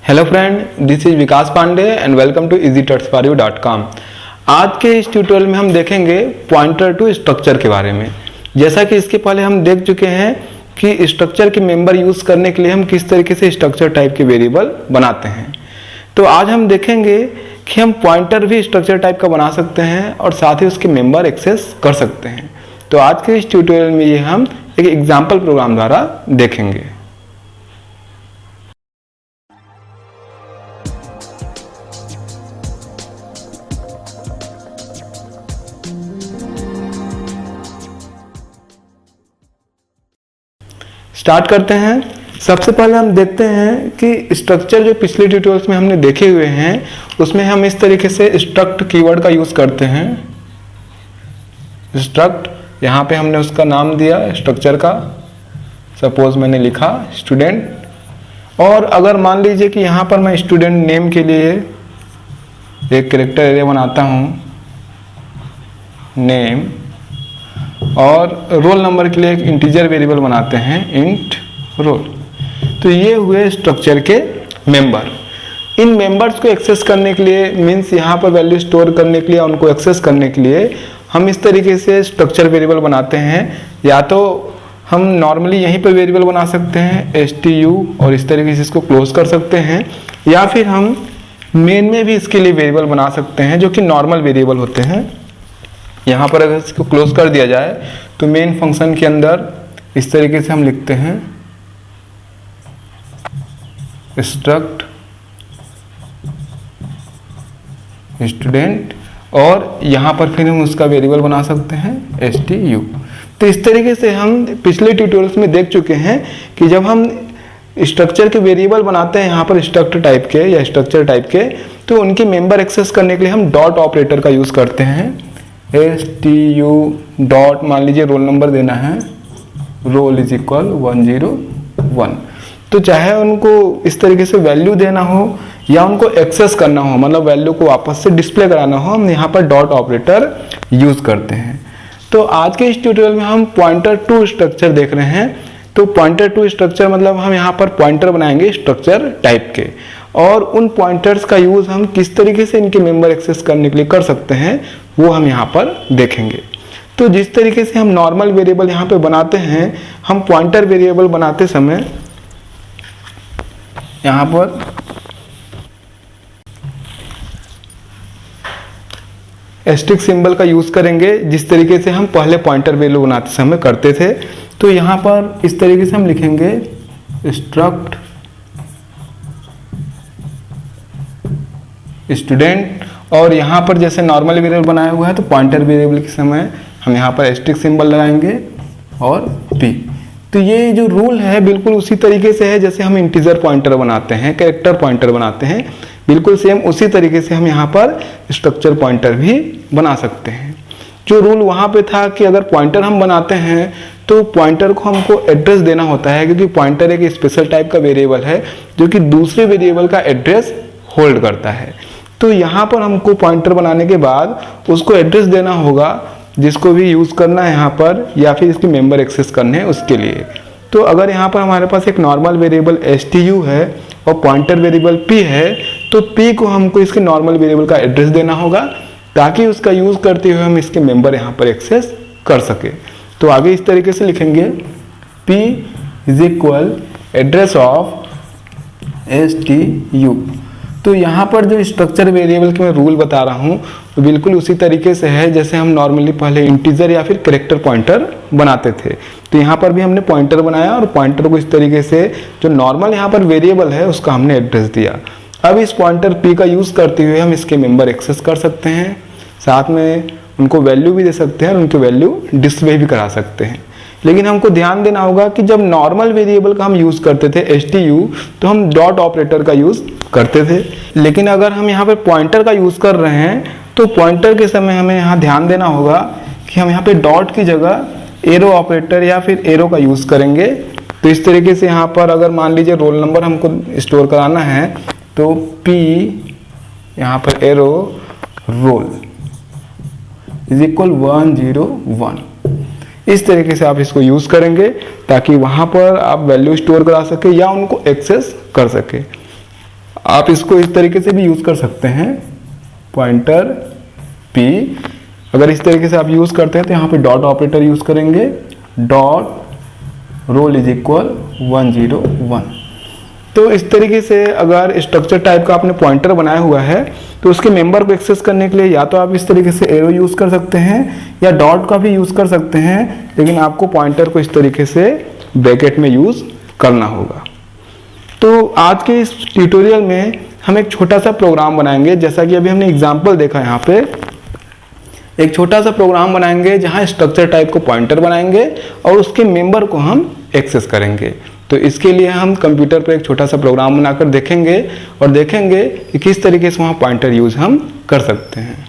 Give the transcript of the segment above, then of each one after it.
Hello friend, this is Vikas Pandey and welcome to easytutsforyou.com। आज के इस ट्यूटोरियल में हम देखेंगे पॉइंटर टू स्ट्रक्चर के बारे में। जैसा कि इसके पहले हम देख चुके हैं कि स्ट्रक्चर के मेंबर यूज करने के लिए हम किस तरीके से स्ट्रक्चर टाइप के वेरिएबल बनाते हैं। तो आज हम देखेंगे कि हम पॉइंटर भी स्ट्रक्चर टाइप का बना सकते हैं और साथ ही उसके मेंबर एक्सेस कर सकते हैं। तो आज के इस ट्यूटोरियल में ये हम एक एग्जाम्पल प्रोग्राम द्वारा देखेंगे। स्टार्ट करते हैं। सबसे पहले हम देखते हैं कि स्ट्रक्चर जो पिछले ट्यूटोरियल्स में हमने देखे हुए हैं उसमें हम इस तरीके से स्ट्रक्ट कीवर्ड का यूज करते हैं। स्ट्रक्ट, यहाँ पे हमने उसका नाम दिया स्ट्रक्चर का, सपोज मैंने लिखा स्टूडेंट। और अगर मान लीजिए कि यहाँ पर मैं स्टूडेंट नेम के लिए एक कैरेक्टर एरे बनाता हूँ नेम, और रोल नंबर के लिए एक इंटीजर वेरिएबल बनाते हैं इंट रोल। तो ये हुए स्ट्रक्चर के मेंबर। इन मेंबर्स को एक्सेस करने के लिए मींस यहाँ पर वैल्यू स्टोर करने के लिए, उनको एक्सेस करने के लिए हम इस तरीके से स्ट्रक्चर वेरिएबल बनाते हैं। या तो हम नॉर्मली यहीं पर वेरिएबल बना सकते हैं stu और इस तरीके से इसको क्लोज कर सकते हैं, या फिर हम मेन में भी इसके लिए वेरिएबल बना सकते हैं जो कि नॉर्मल वेरिएबल होते हैं। यहाँ पर अगर इसको क्लोज कर दिया जाए तो मेन फंक्शन के अंदर इस तरीके से हम लिखते हैं स्ट्रक्ट स्टूडेंट, और यहाँ पर फिर हम उसका वेरिएबल बना सकते हैं stu। तो इस तरीके से हम पिछले ट्यूटोरियल्स में देख चुके हैं कि जब हम स्ट्रक्चर के वेरिएबल बनाते हैं यहाँ पर स्ट्रक्चर टाइप के या स्ट्रक्चर टाइप के, तो उनके मेंबर एक्सेस करने के लिए हम डॉट ऑपरेटर का यूज करते हैं। stu डॉट, मान लीजिए रोल नंबर देना है, रोल इज इक्वल 101। तो चाहे उनको इस तरीके से वैल्यू देना हो या उनको एक्सेस करना हो, मतलब वैल्यू को वापस से डिस्प्ले कराना हो, हम यहाँ पर डॉट ऑपरेटर यूज करते हैं। तो आज के इस ट्यूटोरियल में हम पॉइंटर टू स्ट्रक्चर देख रहे हैं। तो पॉइंटर टू स्ट्रक्चर मतलब हम यहाँ पर पॉइंटर बनाएंगे स्ट्रक्चर टाइप के, और उन पॉइंटर्स का यूज हम किस तरीके से इनके मेंबर एक्सेस करने के लिए कर सकते हैं वो हम यहाँ पर देखेंगे। तो जिस तरीके से हम नॉर्मल वेरिएबल यहाँ पे बनाते हैं, हम पॉइंटर वेरिएबल बनाते समय यहाँ पर एस्टेरिस्क सिंबल का यूज करेंगे, जिस तरीके से हम पहले पॉइंटर वेरिएबल बनाते समय करते थे। तो यहाँ पर इस तरीके से हम लिखेंगे स्ट्रक्ट स्टूडेंट, और यहाँ पर जैसे नॉर्मल वेरिएबल बनाया हुआ है तो पॉइंटर वेरिएबल के समय हम यहाँ पर एस्टेरिस्क सिंबल लगाएंगे और p। तो ये जो रूल है बिल्कुल उसी तरीके से है जैसे हम इंटीजर पॉइंटर बनाते हैं, कैरेक्टर पॉइंटर बनाते हैं, बिल्कुल सेम उसी तरीके से हम यहाँ पर स्ट्रक्चर पॉइंटर भी बना सकते हैं। जो रूल वहाँ पे था कि अगर पॉइंटर हम बनाते हैं तो पॉइंटर को हमको एड्रेस देना होता है, क्योंकि पॉइंटर एक स्पेशल टाइप का वेरिएबल है जो कि दूसरे वेरिएबल का एड्रेस होल्ड करता है। तो यहाँ पर हमको पॉइंटर बनाने के बाद उसको एड्रेस देना होगा जिसको भी यूज करना है यहाँ पर, या फिर इसके मेंबर एक्सेस करने हैं उसके लिए। तो अगर यहाँ पर हमारे पास एक नॉर्मल वेरिएबल stu है और पॉइंटर वेरिएबल p है, तो p को हमको इसके नॉर्मल वेरिएबल का एड्रेस देना होगा ताकि उसका यूज करते हुए हम इसके मेंबर यहाँ पर एक्सेस कर सके। तो आगे इस तरीके से लिखेंगे p is equal address of stu। तो यहाँ पर जो स्ट्रक्चर वेरिएबल के मैं रूल बता रहा हूँ तो बिल्कुल उसी तरीके से है जैसे हम नॉर्मली पहले इंटीजर या फिर कैरेक्टर पॉइंटर बनाते थे। तो यहाँ पर भी हमने पॉइंटर बनाया और पॉइंटर को इस तरीके से जो नॉर्मल यहाँ पर वेरिएबल है उसका हमने एड्रेस दिया। अब इस पॉइंटर p का यूज करते हुए हम इसके मेंबर एक्सेस कर सकते हैं, साथ में उनको वैल्यू भी दे सकते हैं और उनकी वैल्यू डिस्प्ले भी करा सकते हैं। लेकिन हमको ध्यान देना होगा कि जब नॉर्मल वेरिएबल का हम यूज करते थे stu, तो हम डॉट ऑपरेटर का यूज करते थे। लेकिन अगर हम यहाँ पे पॉइंटर का यूज कर रहे हैं तो पॉइंटर के समय हमें यहाँ ध्यान देना होगा कि हम यहाँ पे डॉट की जगह एरो ऑपरेटर या फिर एरो का यूज करेंगे। तो इस तरीके से यहाँ पर अगर मान लीजिए रोल नंबर हमको स्टोर कराना है तो p यहाँ पर एरो रोल इज इक्वल 101। इस तरीके से आप इसको यूज करेंगे ताकि वहां पर आप वैल्यू स्टोर करा सके या उनको एक्सेस कर सके। आप इसको इस तरीके से भी यूज़ कर सकते हैं, पॉइंटर p। अगर इस तरीके से आप यूज़ करते हैं तो यहाँ पे डॉट ऑपरेटर यूज़ करेंगे, डॉट रोल इज इक्वल 101। तो इस तरीके से अगर स्ट्रक्चर टाइप का आपने पॉइंटर बनाया हुआ है तो उसके मेंबर को एक्सेस करने के लिए या तो आप इस तरीके से एरो यूज़ कर सकते हैं या डॉट का भी यूज़ कर सकते हैं, लेकिन आपको पॉइंटर को इस तरीके से ब्रैकेट में यूज़ करना होगा। तो आज के इस ट्यूटोरियल में हम एक छोटा सा प्रोग्राम बनाएंगे, जैसा कि अभी हमने एग्जाम्पल देखा, यहाँ पे एक छोटा सा प्रोग्राम बनाएंगे जहाँ स्ट्रक्चर टाइप को पॉइंटर बनाएंगे और उसके मेंबर को हम एक्सेस करेंगे। तो इसके लिए हम कंप्यूटर पर एक छोटा सा प्रोग्राम बनाकर देखेंगे और देखेंगे कि किस तरीके से वहाँ पॉइंटर यूज हम कर सकते हैं।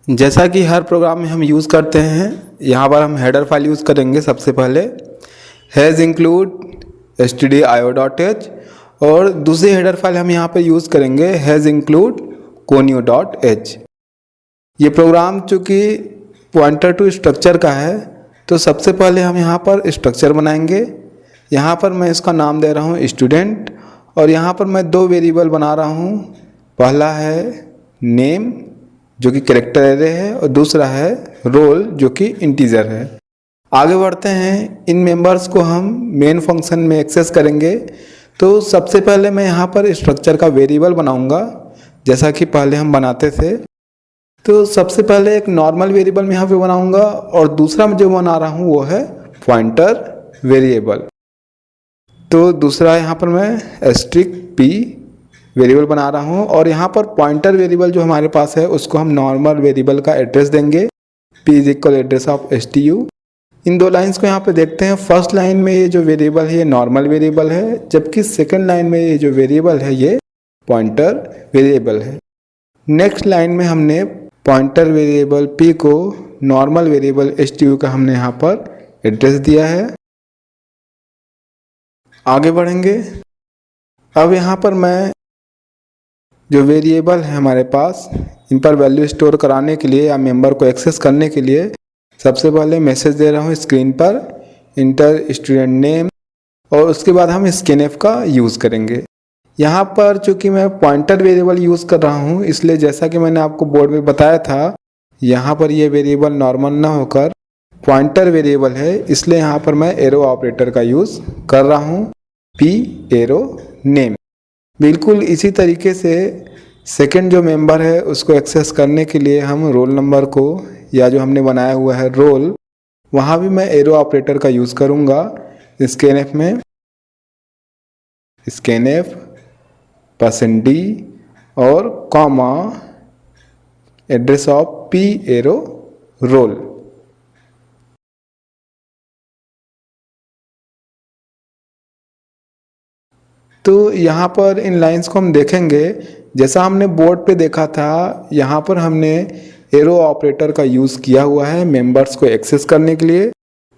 जैसा कि हर प्रोग्राम में हम यूज़ करते हैं, यहाँ पर हम हेडर फाइल यूज़ करेंगे। सबसे पहले हैज़ इंक्लूड stdio.h और दूसरी हेडर फाइल हम यहाँ पर यूज़ करेंगे हैज़ इंक्लूड conio.h। ये प्रोग्राम चूँकि पॉइंटर टू स्ट्रक्चर का है तो सबसे पहले हम यहाँ पर स्ट्रक्चर बनाएंगे। यहाँ पर मैं इसका नाम दे रहा हूँ स्टूडेंट और यहाँ पर मैं दो वेरिएबल बना रहा हूँ। पहला है नेम जो कि कैरेक्टर एरे है और दूसरा है रोल जो कि इंटीजर है। आगे बढ़ते हैं, इन मेंबर्स को हम मेन फंक्शन में एक्सेस करेंगे। तो सबसे पहले मैं यहाँ पर स्ट्रक्चर का वेरिएबल बनाऊंगा जैसा कि पहले हम बनाते थे। तो सबसे पहले एक नॉर्मल वेरिएबल मैं यहाँ पे बनाऊंगा और दूसरा मैं जो बना रहा हूँ वो है पॉइंटर वेरिएबल। तो दूसरा यहाँ पर मैं स्ट्रिंग p वेरिएबल बना रहा हूँ और यहाँ पर पॉइंटर वेरिएबल जो हमारे पास है उसको हम नॉर्मल वेरिएबल का एड्रेस देंगे, p is equal address of stu। इन दो लाइंस को यहाँ पे देखते हैं। फर्स्ट लाइन में ये जो वेरिएबल है ये नॉर्मल वेरिएबल है, जबकि सेकंड लाइन में ये जो वेरिएबल है ये पॉइंटर वेरिएबल है। नेक्स्ट लाइन में हमने पॉइंटर वेरिएबल p को नॉर्मल वेरिएबल stu का हमने यहाँ पर एड्रेस दिया है। आगे बढ़ेंगे। अब यहाँ पर मैं जो वेरिएबल है हमारे पास इन पर वैल्यू स्टोर कराने के लिए या मेंबर को एक्सेस करने के लिए सबसे पहले मैसेज दे रहा हूँ स्क्रीन पर इंटर स्टूडेंट नेम और उसके बाद हम स्कैनफ का यूज़ करेंगे। यहाँ पर चूँकि मैं पॉइंटर वेरिएबल यूज़ कर रहा हूँ इसलिए जैसा कि मैंने आपको बोर्ड में बताया था, यहाँ पर ये वेरिएबल नॉर्मल ना होकर पॉइंटर वेरिएबल है, इसलिए यहाँ पर मैं एरो ऑपरेटर का यूज़ कर रहा हूँ, p एरो नेम। बिल्कुल इसी तरीके से सेकंड जो मेंबर है उसको एक्सेस करने के लिए हम रोल नंबर को या जो हमने बनाया हुआ है रोल, वहाँ भी मैं एरो ऑपरेटर का यूज़ करूँगा। स्कैनफ में स्कैनफ %d और comma address of p arrow roll. तो यहाँ पर इन लाइंस को हम देखेंगे जैसा हमने बोर्ड पे देखा था, यहाँ पर हमने एरो ऑपरेटर का यूज़ किया हुआ है मेंबर्स को एक्सेस करने के लिए,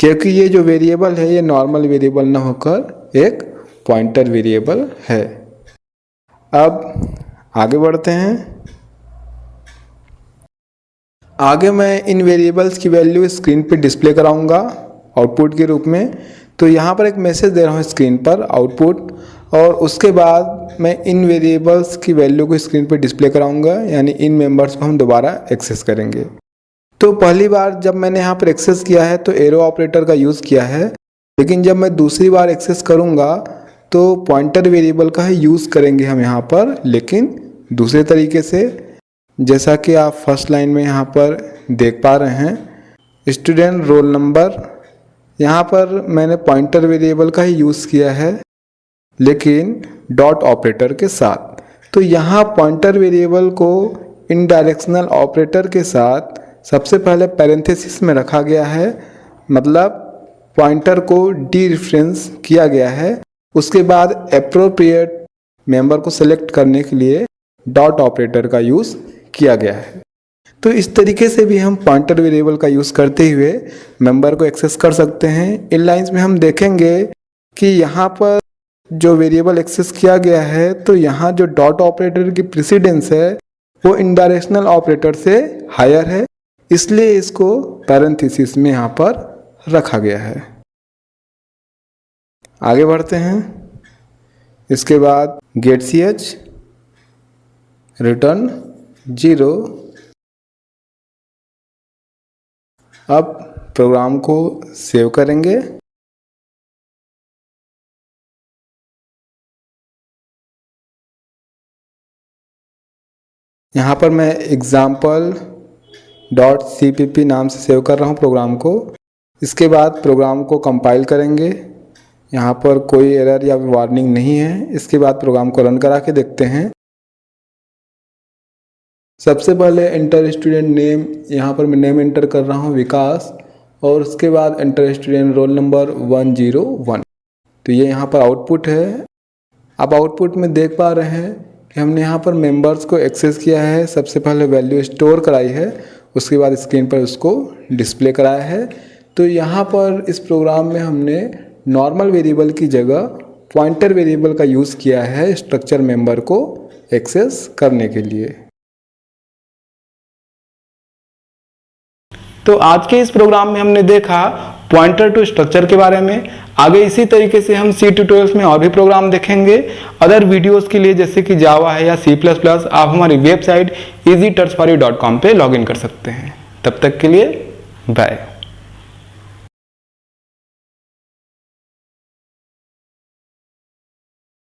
क्योंकि ये जो वेरिएबल है ये नॉर्मल वेरिएबल ना होकर एक पॉइंटर वेरिएबल है। अब आगे बढ़ते हैं। आगे मैं इन वेरिएबल्स की वैल्यू स्क्रीन पे डिस्प्ले कराऊंगा आउटपुट के रूप में। तो यहाँ पर एक मैसेज दे रहा हूँ स्क्रीन पर आउटपुट और उसके बाद मैं इन वेरिएबल्स की वैल्यू को स्क्रीन पर डिस्प्ले कराऊंगा, यानी इन मेंबर्स को हम दोबारा एक्सेस करेंगे। तो पहली बार जब मैंने यहाँ पर एक्सेस किया है तो एरो ऑपरेटर का यूज़ किया है, लेकिन जब मैं दूसरी बार एक्सेस करूँगा तो पॉइंटर वेरिएबल का ही यूज़ करेंगे हम यहाँ पर, लेकिन दूसरे तरीके से। जैसा कि आप फर्स्ट लाइन में यहाँ पर देख पा रहे हैं स्टूडेंट रोल नंबर, यहाँ पर मैंने पॉइंटर वेरिएबल का ही यूज़ किया है लेकिन डॉट ऑपरेटर के साथ। तो यहाँ पॉइंटर वेरिएबल को इन डायरेक्शनल ऑपरेटर के साथ सबसे पहले पैरेंथेसिस में रखा गया है, मतलब पॉइंटर को डी रेफरेंस किया गया है। उसके बाद एप्रोप्रिएट मेंबर को सेलेक्ट करने के लिए डॉट ऑपरेटर का यूज़ किया गया है। तो इस तरीके से भी हम पॉइंटर वेरिएबल का यूज़ करते हुए मेंबर को एक्सेस कर सकते हैं। इन लाइंस में हम देखेंगे कि यहाँ पर जो वेरिएबल एक्सेस किया गया है, तो यहाँ जो डॉट ऑपरेटर की प्रेसिडेंस है वो इनडायरेक्शनल ऑपरेटर से हायर है, इसलिए इसको पैरेंथेसिस में यहाँ पर रखा गया है। आगे बढ़ते हैं। इसके बाद गेट ch रिटर्न 0। अब प्रोग्राम को सेव करेंगे। यहाँ पर मैं example.cpp नाम से सेव कर रहा हूँ प्रोग्राम को। इसके बाद प्रोग्राम को कंपाइल करेंगे। यहाँ पर कोई एरर या वार्निंग नहीं है। इसके बाद प्रोग्राम को रन करा के देखते हैं। सबसे पहले एंटर स्टूडेंट नेम, यहाँ पर मैं नेम एंटर कर रहा हूँ विकास, और उसके बाद एंटर स्टूडेंट रोल नंबर 101। तो ये यहाँ पर आउटपुट है। आप आउटपुट में देख पा रहे हैं कि हमने यहाँ पर मेंबर्स को एक्सेस किया है। सबसे पहले वैल्यू स्टोर कराई है, उसके बाद स्क्रीन पर उसको डिस्प्ले कराया है। तो यहाँ पर इस प्रोग्राम में हमने नॉर्मल वेरिएबल की जगह पॉइंटर वेरिएबल का यूज़ किया है स्ट्रक्चर मेंबर को एक्सेस करने के लिए। तो आज के इस प्रोग्राम में हमने देखा पॉइंटर टू स्ट्रक्चर के बारे में। आगे इसी तरीके से हम C ट्यूटोरियल्स में और भी प्रोग्राम देखेंगे। अदर वीडियोस के लिए जैसे कि जावा है या C++, आप हमारी वेबसाइट easytouchforyou.com पे लॉगिन कर सकते हैं। तब तक के लिए बाय।